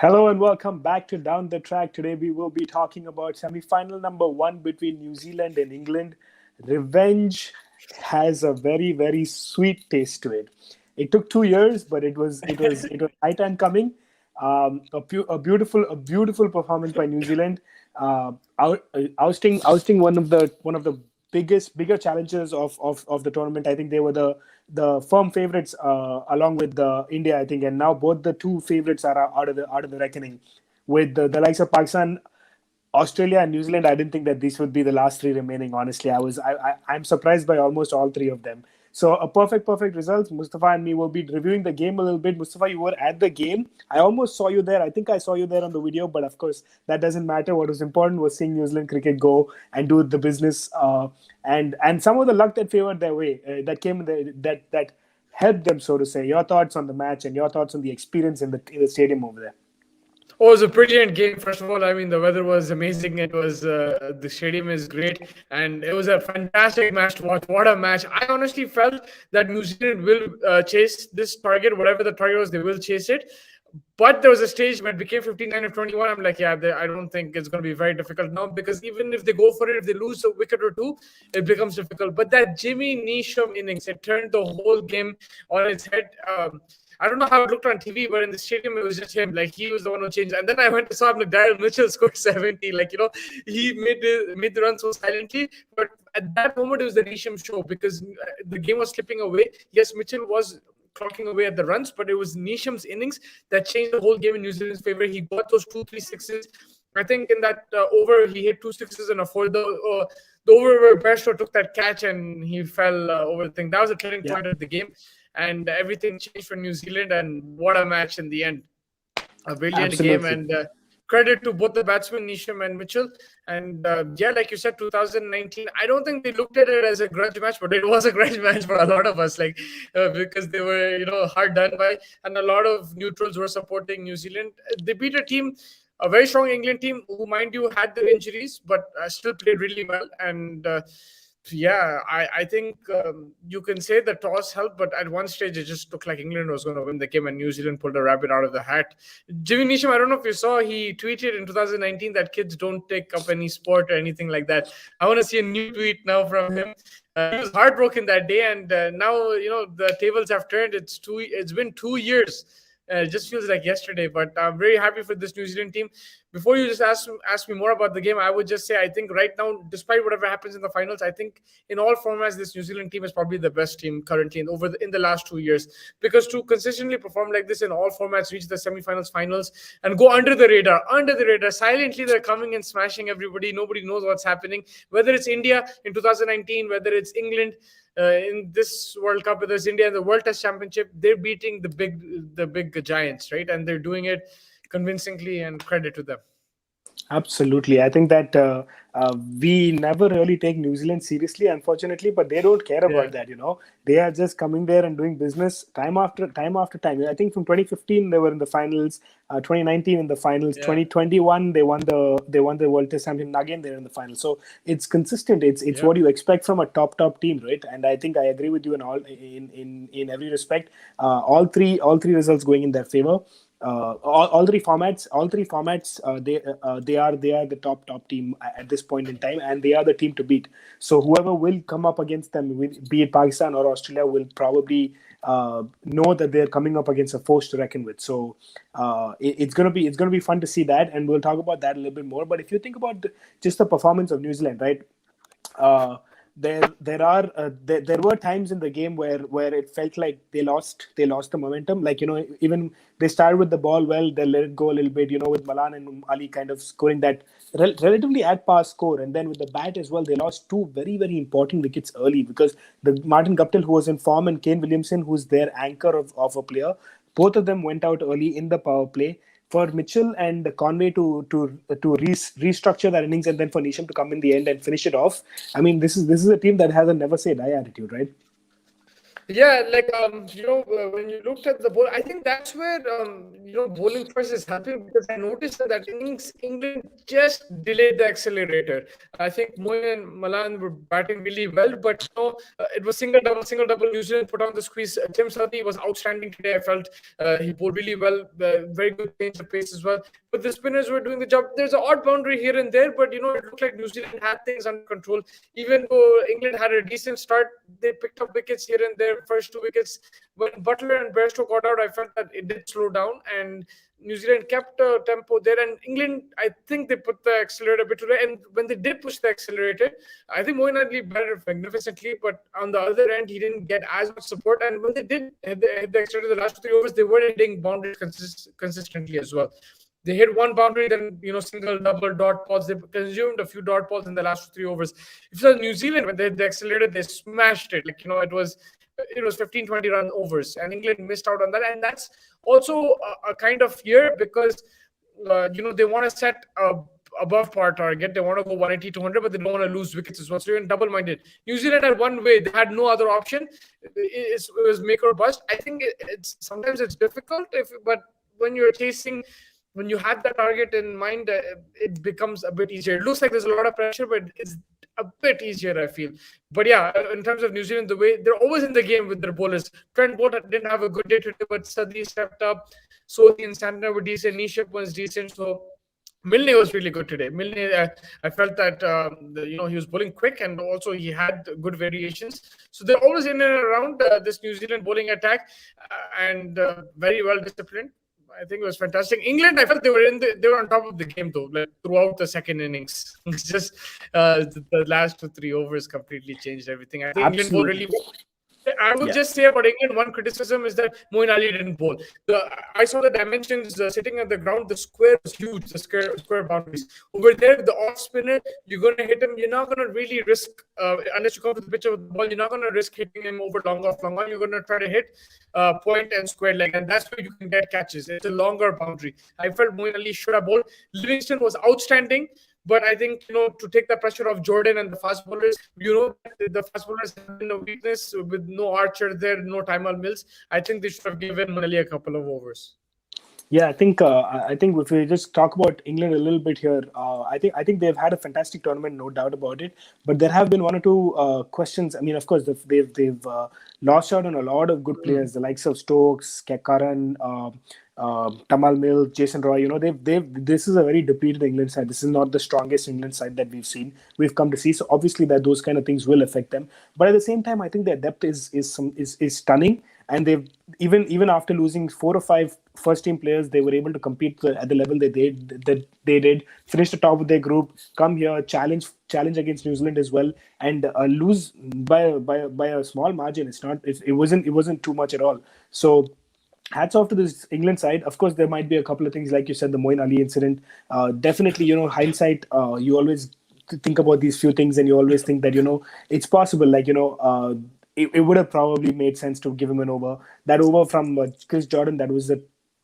Hello and welcome back to Down the Track. Today we will be talking about semi-final number one between New Zealand and England. Revenge has a very sweet taste to it. It took 2 years, but it was high time coming. A beautiful performance by New Zealand, ousting one of the bigger challenges of the tournament. I think they were the firm favorites along with India, I think, and now both the two favorites are out of the reckoning with the likes of Pakistan, Australia, and New Zealand. I didn't think that these would be the last three remaining. Honestly, I'm surprised by almost all three of them. So a perfect result. Mustafa and me will be reviewing the game a little bit. Mustafa, you were at the game. I almost saw you there. I think I saw you there on the video, but of course that doesn't matter. What was important was seeing New Zealand cricket go and do the business, and some of the luck that favored their way, that helped them, so to say. Your thoughts on the match and your thoughts on the experience in the stadium over there. Oh, it was a brilliant game. First of all, I mean, the weather was amazing. It was the stadium is great, and it was a fantastic match to watch. What a match! I honestly felt that New Zealand will chase this target, whatever the target was, they will chase it. But there was a stage when it became 59 or 21. I'm like, yeah, I don't think it's going to be very difficult now, because even if they go for it, if they lose a wicket or two, it becomes difficult. But that Jimmy Neesham innings, it turned the whole game on its head. I don't know how it looked on TV, but in the stadium, it was just him. Like, he was the one who changed. And then I went to saw him, like, Daryl Mitchell scored 70. Like, he made the run so silently. But at that moment, it was the Neesham show, because the game was slipping away. Yes, Mitchell was clocking away at the runs, but it was Neesham's innings that changed the whole game in New Zealand's favor. He got those 2-3 sixes. I think in that over, he hit 2 sixes and a four. The over where Bairstow took that catch and he fell over the thing. That was a turning point of the game. And everything changed for New Zealand, and what a match in the end. A brilliant game, and credit to both the batsmen, Neesham and Mitchell. And like you said, 2019, I don't think they looked at it as a grudge match, but it was a grudge match for a lot of us, because they were, hard done by, and a lot of neutrals were supporting New Zealand. They beat a very strong England team, who, mind you, had their injuries, but still played really well. And I think you can say the toss helped, but at one stage it just looked like England was going to win the game, and New Zealand pulled a rabbit out of the hat. Jimmy Neesham, I don't know if you saw, he tweeted in 2019 that kids don't take up any sport or anything like that. I want to see a new tweet now from him. He was heartbroken that day, and now the tables have turned. It's been 2 years. It just feels like yesterday, but I'm very happy for this New Zealand team. Before you just ask me more about the game, I would just say, I think right now, despite whatever happens in the finals, I think in all formats, this New Zealand team is probably the best team currently in the last 2 years. Because to consistently perform like this in all formats, reach the semifinals, finals, and go under the radar, silently they're coming and smashing everybody. Nobody knows what's happening. Whether it's India in 2019, whether it's England in this World Cup, whether it's India in the World Test Championship, they're beating the big giants, right? And they're doing it convincingly, and credit to them. Absolutely. I think that we never really take New Zealand seriously, unfortunately, but they don't care about that, They are just coming there and doing business time after time. I think from 2015 they were in the finals, 2019 in the finals, 2021 they won the World Test Championship, and again they're in the finals. So it's consistent. It's what you expect from a top team, right? And I think I agree with you in every respect. All three results going in their favor. All three formats, they are the top team at this point in time, and they are the team to beat. So whoever will come up against them, be it Pakistan or Australia, will probably know that they're coming up against a force to reckon with. So it's gonna be fun to see that, and we'll talk about that a little bit more. But if you think about just the performance of New Zealand, right? There were times in the game where it felt like they lost the momentum. Like, even they started with the ball well, they let it go a little bit, with Malan and Ali kind of scoring that relatively at par score, and then with the bat as well, they lost two very important wickets early, because the Martin Guptill, who was in form, and Kane Williamson, who's their anchor of a player, both of them went out early in the power play. For Mitchell and Conway to restructure that innings, and then for Neesham to come in the end and finish it off. I mean, this is a team that has a never say die attitude, right? Yeah, like when you looked at the bowl, I think that's where bowling first is helping, because I noticed that innings England just delayed the accelerator. I think Moeen and Malan were batting really well, but it was single double. New Zealand put on the squeeze. Tim Southee was outstanding today. I felt he bowled really well, very good change of pace as well. But the spinners were doing the job. There's an odd boundary here and there, but it looked like New Zealand had things under control. Even though England had a decent start, they picked up wickets here and there. First two wickets, when Butler and Bairstow got out, I felt that it did slow down, and New Zealand kept tempo there. And England, I think they put the accelerator a bit too late. And when they did push the accelerator, I think Moeen Ali batted magnificently, but on the other end, he didn't get as much support. And when they did hit the accelerator the last 3 overs, they weren't hitting boundaries consistently as well. They hit one boundary, then single, double, dot balls. They consumed a few dot balls in the last 3 overs. If it was New Zealand, when they accelerated, they smashed it. Like it was 15, 20 run overs, and England missed out on that. And that's also a kind of fear, because they want to set a above par target. They want to go 180, 200, but they don't want to lose wickets as well. So you're in double minded. New Zealand had one way; they had no other option. It was make or bust. I think it's sometimes it's difficult, but when you're chasing, when you have that target in mind, it becomes a bit easier. It looks like there's a lot of pressure, but it's a bit easier, I feel. But yeah, in terms of New Zealand, the way they're always in the game with their bowlers. Trent Bolt didn't have a good day today, but Sadie stepped up. Sodhi and Santner were decent. Nishap was decent. So Milne was really good today. Milne, I felt that he was bowling quick, and also he had good variations. So they're always in and around this New Zealand bowling attack, and very well disciplined. I think it was fantastic. England, I felt they were on top of the game though, like throughout the second innings. It's just the last 2, 3 overs completely changed everything. I think England bowled really well. I would just say about England, one criticism is that Moeen Ali didn't bowl. I saw the dimensions sitting on the ground. The square was huge, the square boundaries. Over there, the off spinner, you're going to hit him. You're not going to really risk, unless you come to the pitch with the ball, you're not going to risk hitting him over long off, long on. You're going to try to hit point and square leg, and that's where you can get catches. It's a longer boundary. I felt Moeen Ali should have bowled. Livingston was outstanding. But I think, to take the pressure off Jordan and the fast bowlers, the fast bowlers have been a weakness with no Archer there, no Tymal Mills. I think they should have given Manali a couple of overs. Yeah, I think if we just talk about England a little bit here, I think they've had a fantastic tournament, no doubt about it. But there have been one or two questions. I mean, of course, they've lost out on a lot of good players, the likes of Stokes, Karan, Tamal Mill, Jason Roy. This is a very depleted England side. This is not the strongest England side that we've come to see. So obviously that those kind of things will affect them. But at the same time, I think their depth is stunning. And they've even after losing 4 or 5 first team players, they were able to compete at the level they did, finish the top of their group, come here, challenge against New Zealand as well, and lose by a small margin. It wasn't too much at all. So hats off to this England side. Of course, there might be a couple of things, like you said, the Moeen Ali incident. Definitely, hindsight, you always think about these few things, and you always think that, it's possible, it would have probably made sense to give him an over. That over from Chris Jordan, that was a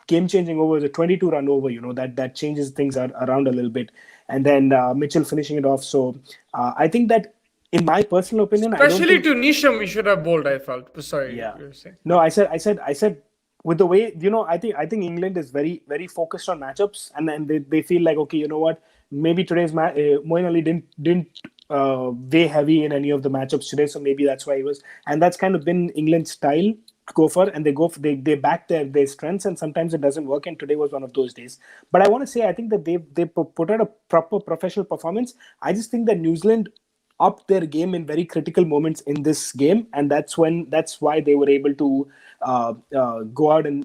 game-changing over, a 22-run over, that changes things around a little bit. And then Mitchell finishing it off. So I think that, in my personal opinion, especially to Nisham, we should have bowled, I felt. Sorry. Yeah. You were saying. No, I said with the way, I think England is very, very focused on matchups, and then they feel like, okay, you know what, maybe today's Moeen Ali didn't weigh heavy in any of the matchups today, so maybe that's why he was. And that's kind of been England's style to go for, and they back their strengths, and sometimes it doesn't work. And today was one of those days. But I want to say, I think that they put out a proper professional performance. I just think that New Zealand upped their game in very critical moments in this game, and that's why they were able to go out and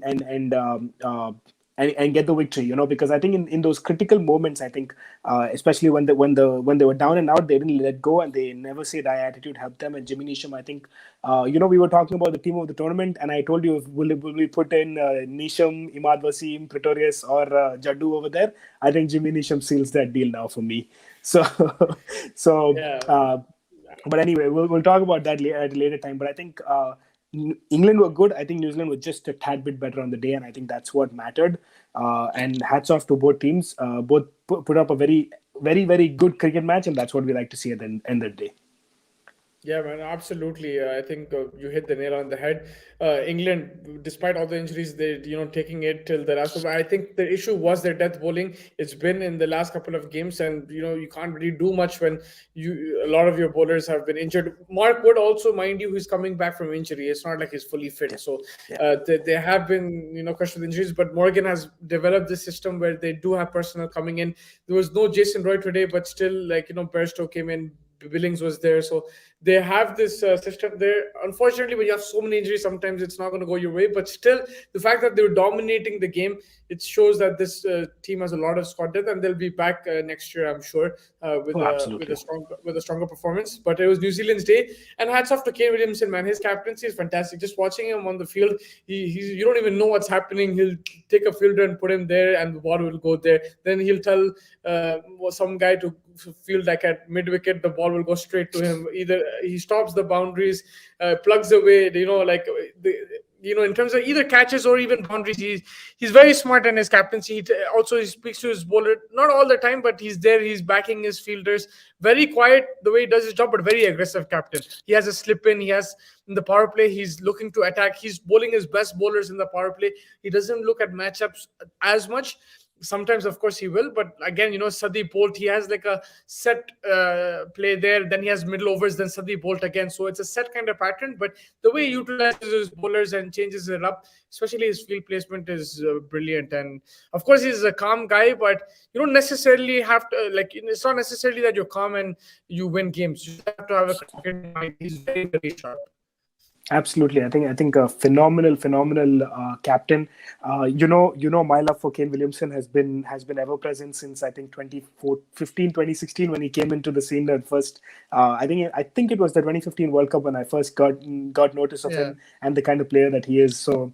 get the victory. Because I think in those critical moments, I think especially when they were down and out, they didn't let go, and they never say die attitude helped them. And Jimmy Neesham, I think we were talking about the team of the tournament, and I told you, will we put in Neesham, Imad Wasim, Pretorius, or Jaddu over there? I think Jimmy Neesham seals that deal now for me. So Yeah. But anyway, we'll talk about that at a later time. But I think England were good. I think New Zealand was just a tad bit better on the day, and I think that's what mattered. And hats off to both teams. Both put up a very, very, very good cricket match, and that's what we like to see at the end of the day. Yeah, man, absolutely. I think you hit the nail on the head. England, despite all the injuries, they taking it till the last. I think the issue was their death bowling. It's been in the last couple of games, and you can't really do much when a lot of your bowlers have been injured. Mark Wood also, mind you, he's coming back from injury. It's not like he's fully Yeah, fit. So yeah. they have been crushed with injuries. But Morgan has developed this system where they do have personnel coming in. There was no Jason Roy today, but still, Bairstow came in. Billings was there, so they have this system there. Unfortunately, when you have so many injuries, sometimes it's not going to go your way. But still, the fact that they were dominating the game, it shows that this team has a lot of squad depth, and they'll be back next year, I'm sure, Oh, with a absolutely. stronger performance. But it was New Zealand's day, and hats off to Kane Williamson, man. His captaincy is fantastic. Just watching him on the field, you don't even know what's happening. He'll take a fielder and put him there, and the ball will go there. Then he'll tell some guy to field like at mid wicket, the ball will go straight to him. Either he stops the boundaries, plugs away, in terms of either catches or even boundaries. He's very smart in his captaincy. Also, he speaks to his bowler, not all the time, but he's there. He's backing his fielders. Very quiet the way he does his job, but very aggressive captain. He has a slip in. He has in the power play. He's looking to attack. He's bowling his best bowlers in the power play. He doesn't look at matchups as much. Sometimes, of course, he will, but again, Sadi Bolt, he has like a set play there, then he has middle overs, then Sadi Bolt again. So it's a set kind of pattern, but the way he utilizes his bowlers and changes it up, especially his field placement, is brilliant. And of course, he's a calm guy, but you don't necessarily have to, like, it's not necessarily that you're calm and you win games. You just have to have a cricket mind. He's very, very sharp. Absolutely, I think a phenomenal captain. My love for Kane Williamson has been ever present since I think 2015, 2016 when he came into the scene at first. I think it was the 2015 World Cup when I first got notice of Yeah. him and the kind of player that he is. So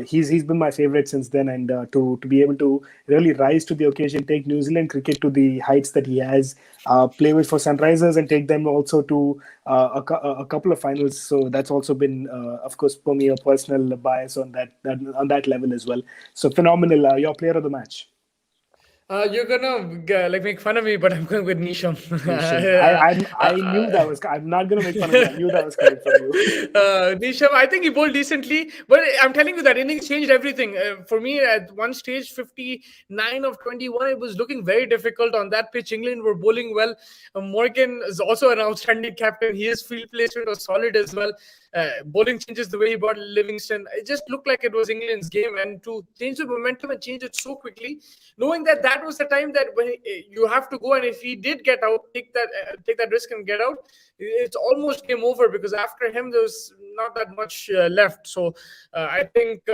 he's been my favorite since then, and to be able to really rise to the occasion, take New Zealand cricket to the heights that he has, play with for Sunrisers and take them also to a couple of finals. So that's also been, of course, for me a personal bias on that level as well. So phenomenal. Your player of the match, You're gonna like make fun of me, but I'm going with Nisham. Nisham. Yeah. I knew that was. I'm not gonna make fun of you. I knew that was coming from you. Nisham, I think he bowled decently, but I'm telling you that innings changed everything. For me, at one stage, 59 of 21, it was looking very difficult on that pitch. England were bowling well. Morgan is also an outstanding captain. His field placement was solid as well. Bowling changes the way he brought Livingston. It just looked like it was England's game, and to change the momentum and change it so quickly, knowing that that was the time that when you have to go, and if he did get out, take that risk and get out, it's almost game over because after him there was not that much left. So I think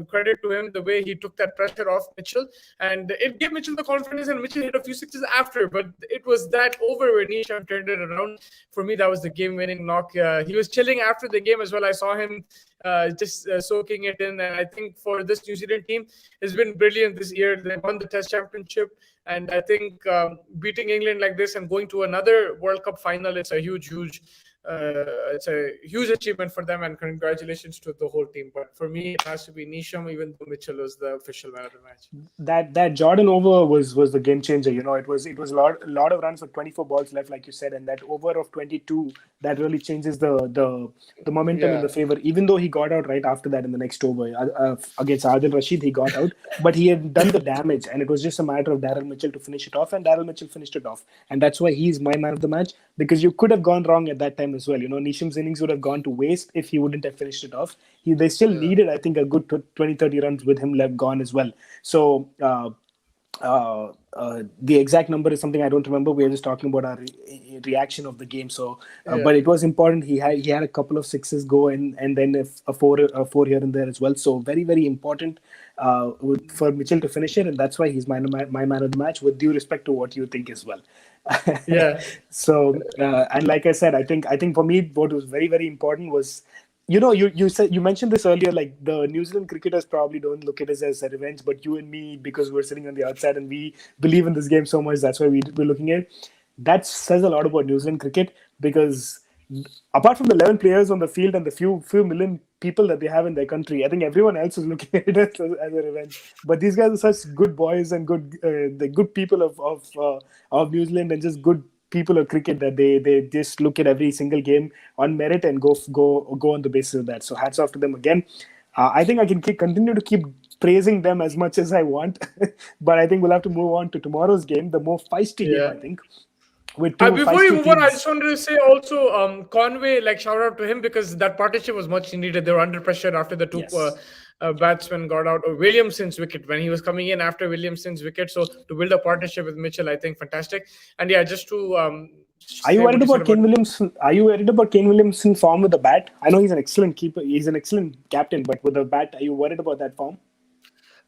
credit to him the way he took that pressure off Mitchell, and it gave Mitchell the confidence, and Mitchell hit a few sixes after, but it was that over where Nisham turned it around. For me, that was the game-winning knock. He was chilling after the game as well. I saw him just soaking it in, and I think for this New Zealand team, it's been brilliant this year. They won the Test Championship, and I think beating England like this and going to another World Cup final, it's a huge achievement for them, and congratulations to the whole team. But for me, it has to be Nisham, even though Mitchell was the official man of the match. That Jordan over was the game changer. It was a lot of runs for 24 balls left, like you said, and that over of 22 that really changes the momentum in Yeah. the favor. Even though he got out right after that in the next over against Adil Rashid, he got out, but he had done the damage, and it was just a matter of Daryl Mitchell to finish it off, and Daryl Mitchell finished it off, and that's why he's my man of the match because you could have gone wrong at that time as well. Nisham's innings would have gone to waste if he wouldn't have finished it off. They still Yeah. needed, I think, a good 20, 30 runs with him left gone as well. So the exact number is something I don't remember. We were just talking about our reaction of the game. So, Yeah. but it was important. He had a couple of sixes go and then a four here and there as well. So very important for Mitchell to finish it, and that's why he's my man of the match. With due respect to what you think as well. Yeah. So and like I said, I think for me what was very important was, you mentioned this earlier, like the New Zealand cricketers probably don't look at it as a revenge, but you and me, because we're sitting on the outside and we believe in this game so much, that's why we're looking at it. That says a lot about New Zealand cricket because apart from the 11 players on the field and the few million people that they have in their country, I think everyone else is looking at it as a revenge. But these guys are such good boys and the good people of New Zealand, and just good people of cricket that they just look at every single game on merit and go on the basis of that. So hats off to them again. I think I can continue to keep praising them as much as I want, but I think we'll have to move on to tomorrow's game, the more feisty game, Yeah. I think, with two Before you feisty move on, I teams. just wanted to say also, Conway, like shout out to him because that partnership was much needed. They were under pressure after the two Yes. batsmen got out, or Williamson's wicket when he was coming in after Williamson's wicket. So to build a partnership with Mitchell, I think fantastic. And yeah, just to Are you say worried what you said about about. Kane Williamson? Are you worried about Kane Williamson form with the bat? I know he's an excellent keeper. He's an excellent captain, but with the bat, are you worried about that form?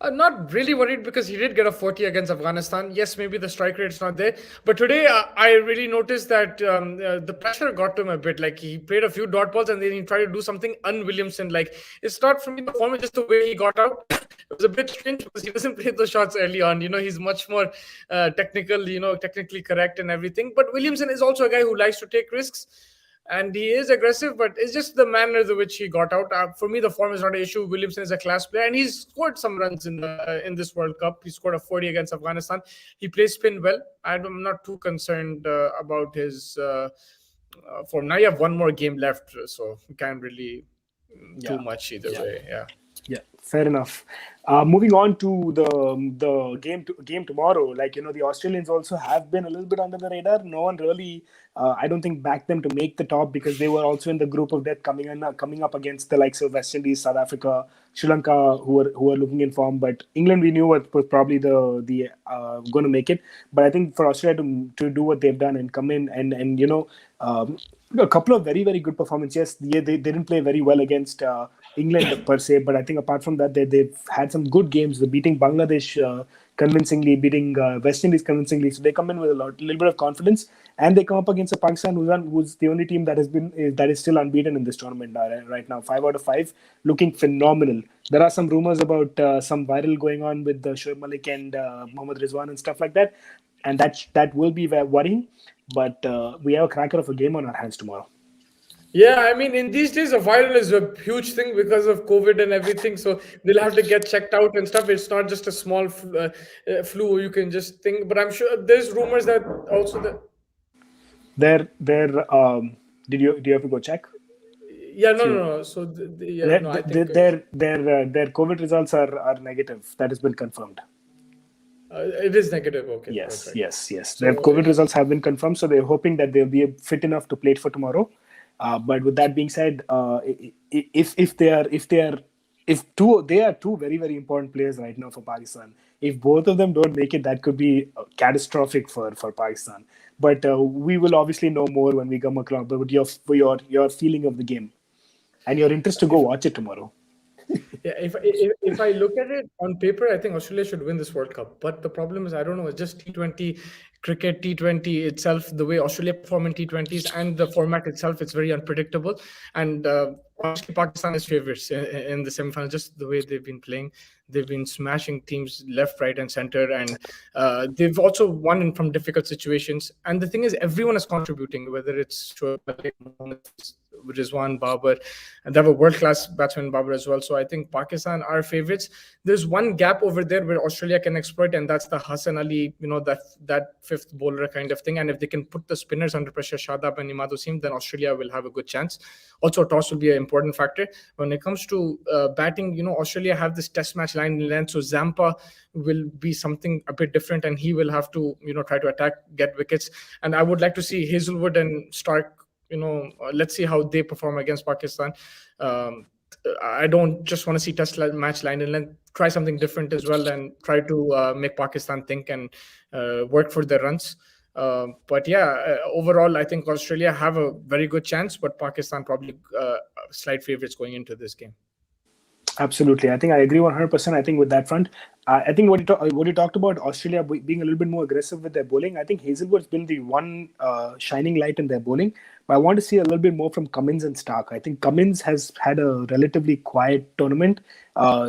Not really worried because he did get a 40 against Afghanistan. Yes, maybe the strike rate's not there, but today I really noticed that the pressure got to him a bit. Like he played a few dot balls and then he tried to do something un-Williamson. Like it's not for me the form, it's just the way he got out. It was a bit strange because he doesn't play those shots early on. He's much more technical, technically correct and everything. But Williamson is also a guy who likes to take risks and he is aggressive, but it's just the manner in which he got out. For me, the form is not an issue. Williamson is a class player, and he's scored some runs in this World Cup. He scored a 40 against Afghanistan. He plays spin well. I'm not too concerned about his form. Now you have one more game left, so you can't really too much either way. Yeah, fair enough. Moving on to the game tomorrow, like the Australians also have been a little bit under the radar. No one really, I don't think, backed them to make the top because they were also in the group of death coming up against the likes of West Indies, South Africa, Sri Lanka, who are looking in form. But England, we knew was probably the going to make it. But I think for Australia to do what they've done and come in and a couple of very, very good performances. Yes, they didn't play very well against England per se, but I think apart from that, they've had some good games. They're beating Bangladesh convincingly, beating West Indies convincingly. So they come in with a little bit of confidence, and they come up against a Pakistan who's the only team that is still unbeaten in this tournament right now. 5 out of 5, looking phenomenal. There are some rumors about some viral going on with Shoaib Malik and Mohammad Rizwan and stuff like that, and that will be worrying. But we have a cracker of a game on our hands tomorrow. Yeah, I mean, in these days, a viral is a huge thing because of COVID and everything. So they'll have to get checked out and stuff. It's not just a small flu you can just think. But I'm sure there's rumors that also that. Do you have to go check? Yeah, no. So I think their COVID results are negative. That has been confirmed. It is negative. Okay. Yes, right. yes. Their COVID results have been confirmed, so they're hoping that they'll be fit enough to play it for tomorrow. But with that being said, if they are two very, very important players right now for Pakistan. If both of them don't make it, that could be catastrophic for Pakistan. But we will obviously know more when we come across. But your feeling of the game and your interest to go watch it tomorrow. Yeah, if I look at it on paper, I think Australia should win this World Cup. But the problem is, I don't know, it's just T20 cricket, T20 itself, the way Australia perform in T20s and the format itself, it's very unpredictable. And honestly, Pakistan is favorites in the semifinals, just the way they've been playing. They've been smashing teams left, right, and center. And they've also won from difficult situations. And the thing is, everyone is contributing, whether it's Rizwan, Babar, and they have a world-class batsman, Babar, as well. So I think Pakistan are favorites. There's one gap over there where Australia can exploit, and that's the Hassan Ali, that fifth bowler kind of thing. And if they can put the spinners under pressure, Shadab and Imad Wasim, then Australia will have a good chance. Also, toss will be an important factor. When it comes to batting, Australia have this test match line in length, so Zampa will be something a bit different, and he will have to, try to attack, get wickets. And I would like to see Hazelwood and Stark. Let's see how they perform against Pakistan. I don't just want to see test match line and then try something different as well and try to make Pakistan think and work for their runs. But yeah, overall, I think Australia have a very good chance, but Pakistan probably slight favorites going into this game. Absolutely. I think I agree 100%. I think with that front, I think what you talked about Australia being a little bit more aggressive with their bowling, I think Hazelwood's been the one shining light in their bowling. But I want to see a little bit more from Cummins and Stark. I think Cummins has had a relatively quiet tournament.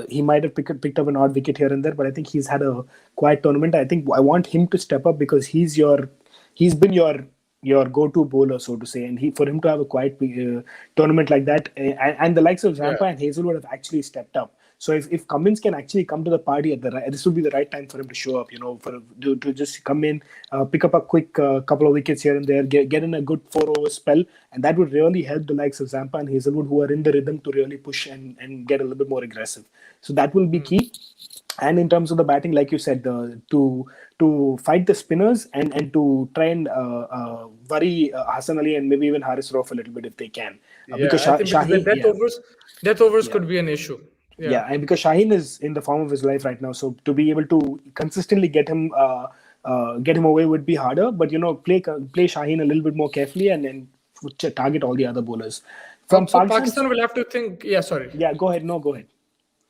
He might have picked up an odd wicket here and there, but I think he's had a quiet tournament. I think I want him to step up because he's been your go-to bowler, so to say, and for him to have a quiet tournament like that, and the likes of Zampa and Hazelwood have actually stepped up. So if Cummins can actually come to the party at the right, this would be the right time for him to show up. To just come in, pick up a quick couple of wickets here and there, get in a good 4 over spell, and that would really help the likes of Zampa and Hazelwood, who are in the rhythm, to really push and get a little bit more aggressive. So that will be key. And in terms of the batting, like you said, to fight the spinners and to try and worry Hassan Ali and maybe even Haris Rauf a little bit if they can, because Yeah, I think because the Shaheen, yeah, death overs yeah. could be an issue. Yeah, and because Shaheen is in the form of his life right now, so to be able to consistently get him away would be harder. But play Shaheen a little bit more carefully and target all the other bowlers. From Also, Pakistan's, Pakistan will have to think. Yeah, sorry. yeah, go ahead. No, go ahead.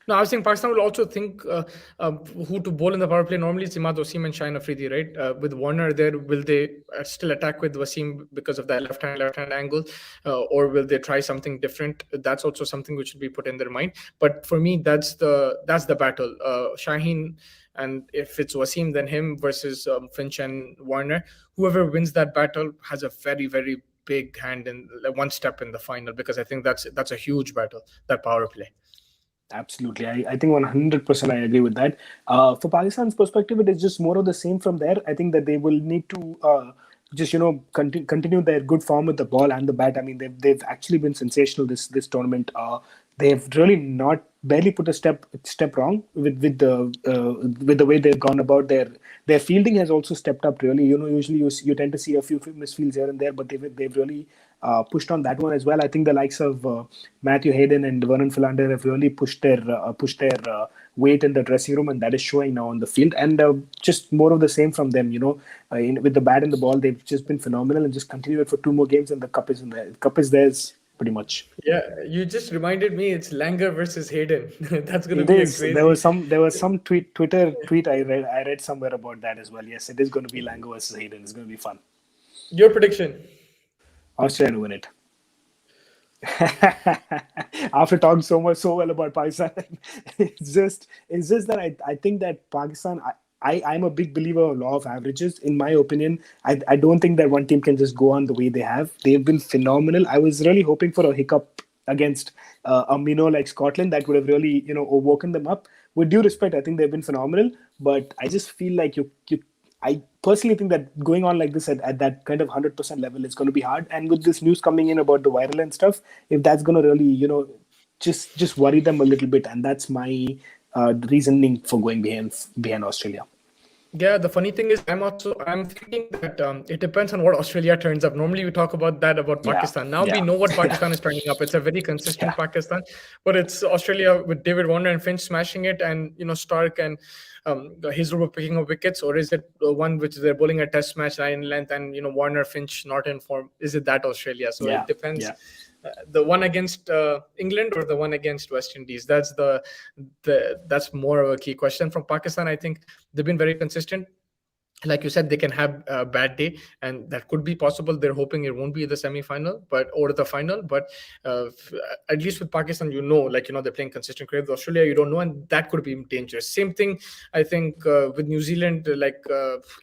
No, I was saying Pakistan will also think who to bowl in the power play. Normally, it's Imad Wasim and Shaheen Afridi, right? With Warner there, will they still attack with Wasim because of that left-hand angle, or will they try something different? That's also something which should be put in their mind. But for me, that's the battle. Shaheen, and if it's Wasim, then him versus Finch and Warner. Whoever wins that battle has a very, very big hand in one step in the final, because I think that's a huge battle, that power play. Absolutely. I think 100% I agree with that. For Pakistan's perspective, it is just more of the same from there. I think that they will need to just continue their good form with the ball and the bat. I mean, they've actually been sensational this tournament. They've really not barely put a step wrong with the way they've gone about their fielding has also stepped up really. Usually you tend to see a few misfields here and there, but they've really pushed on that one as well. I think the likes of Matthew Hayden and Vernon Philander have really pushed their weight in the dressing room, and that is showing now on the field. And just more of the same from them. With the bat and the ball, they've just been phenomenal, and just continue it for 2 more games, and the cup is in there. The cup is theirs pretty much. Yeah, you just reminded me it's Langer versus Hayden. That's going to It be a is. There crazy. was some Twitter tweet I read somewhere about that as well. Yes, it is going to be Lango versus Hayden. It's going to be fun. Your prediction? Australia to win it. After talking so well about Pakistan, it's just that I think that Pakistan. I'm a big believer of law of averages. In my opinion, I don't think that one team can just go on the way they have. They've been phenomenal. I was really hoping for a hiccup against a minnow like Scotland that would have really woken them up. With due respect, I think they've been phenomenal, but I just feel like I personally think that going on like this at that kind of 100% level is going to be hard. And with this news coming in about the viral and stuff, if that's going to really just worry them a little bit, and that's my reasoning for going behind Australia. Yeah, the funny thing is, I'm thinking that it depends on what Australia turns up. Normally, we talk about that about Pakistan. Now we know what Pakistan is turning up. It's a very consistent Pakistan, but it's Australia with David Warner and Finch smashing it, and Stark and Hazelwood picking up wickets, or is it one which they're bowling a test match line length and Warner Finch not in form? Is it that Australia? So it depends. Yeah. The one against England or the one against West Indies? That's that's more of a key question. From Pakistan, I think they've been very consistent. Like you said, they can have a bad day, and that could be possible. They're hoping it won't be the semi-final, or the final. But at least with Pakistan, they're playing consistent cricket. With Australia, you don't know, and that could be dangerous. Same thing, I think, with New Zealand,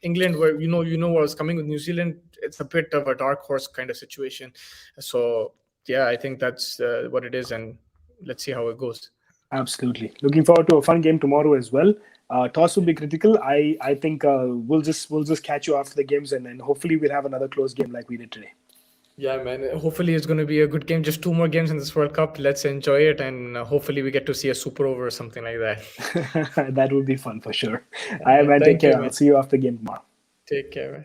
England, where you know what was coming with New Zealand. It's a bit of a dark horse kind of situation. So yeah, I think that's what it is, and let's see how it goes. Absolutely. Looking forward to a fun game tomorrow as well. Toss will be critical. I think we'll just catch you after the games, and then hopefully we'll have another close game like we did today. Yeah, man. Hopefully it's going to be a good game. Just 2 more games in this World Cup. Let's enjoy it, and hopefully we get to see a super over or something like that. That would be fun for sure. All right, man. Take care. I'll see you after the game tomorrow. Take care, man.